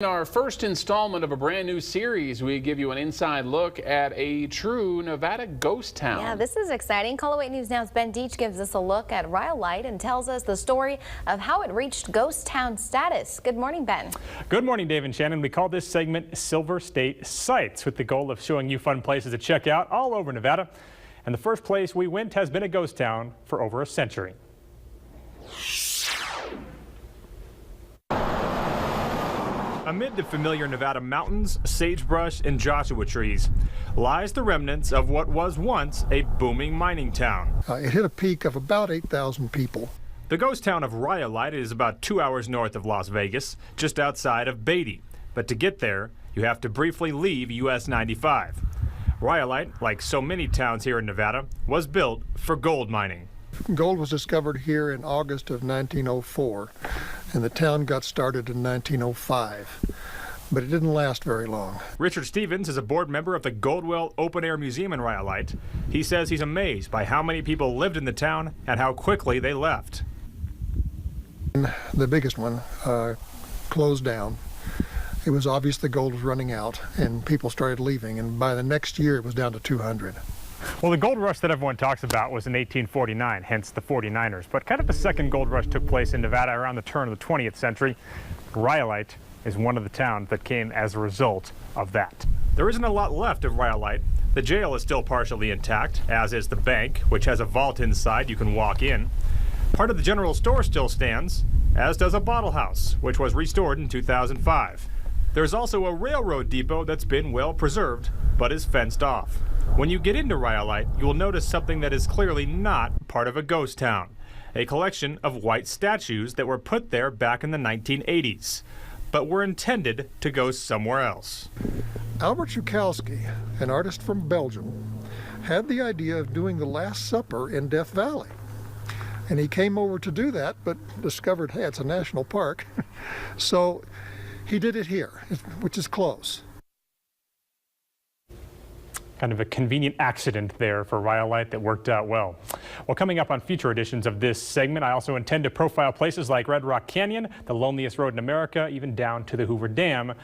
In our first installment of a brand new series, we give you an inside look at a true Nevada ghost town. Yeah, this is exciting. Call 08 News Now's Ben Deach gives us a look at Rhyolite and tells us the story of how it reached ghost town status. Good morning, Ben. Good morning, Dave and Shannon. We call this segment Silver State Sights with the goal of showing you fun places to check out all over Nevada. And the first place we went has been a ghost town for over a century. Amid the familiar Nevada mountains, sagebrush, and Joshua trees lies the remnants of what was once a booming mining town. It hit a peak of about 8,000 people. The ghost town of Rhyolite is about 2 hours north of Las Vegas, just outside of Beatty. But to get there, you have to briefly leave US 95. Rhyolite, like so many towns here in Nevada, was built for gold mining. Gold was discovered here in August of 1904, and the town got started in 1905. But it didn't last very long. Richard Stevens is a board member of the Goldwell Open Air Museum in Rhyolite. He says he's amazed by how many people lived in the town and how quickly they left. The biggest one closed down. It was obvious the gold was running out, and people started leaving, and by the next year it was down to 200. Well, the gold rush that everyone talks about was in 1849, hence the 49ers. But kind of a second gold rush took place in Nevada around the turn of the 20th century. Rhyolite is one of the towns that came as a result of that. There isn't a lot left of Rhyolite. The jail is still partially intact, as is the bank, which has a vault inside you can walk in. Part of the general store still stands, as does a bottle house, which was restored in 2005. There's also a railroad depot that's been well preserved, but is fenced off. When you get into Rhyolite, you will notice something that is clearly not part of a ghost town. A collection of white statues that were put there back in the 1980s, but were intended to go somewhere else. Albert Schukowski, an artist from Belgium, had the idea of doing the Last Supper in Death Valley. And he came over to do that, but discovered, hey, it's a national park. So he did it here, which is close. Kind of a convenient accident there for Rhyolite that worked out well. Well, coming up on future editions of this segment, I also intend to profile places like Red Rock Canyon, the loneliest road in America, even down to the Hoover Dam.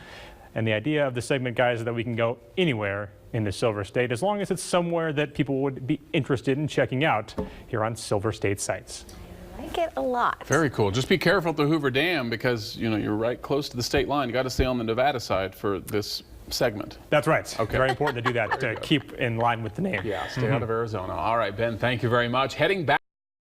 And the idea of the segment, guys, is that we can go anywhere in the Silver State as long as it's somewhere that people would be interested in checking out here on Silver State Sights. I like it a lot. Very cool. Just be careful at the Hoover Dam because, you know, you're right close to the state line. You got to stay on the Nevada side for this segment. That's right. Okay. Very important to do that to keep in line with the name. Yeah, stay out of Arizona. All right, Ben, thank you very much. Heading back.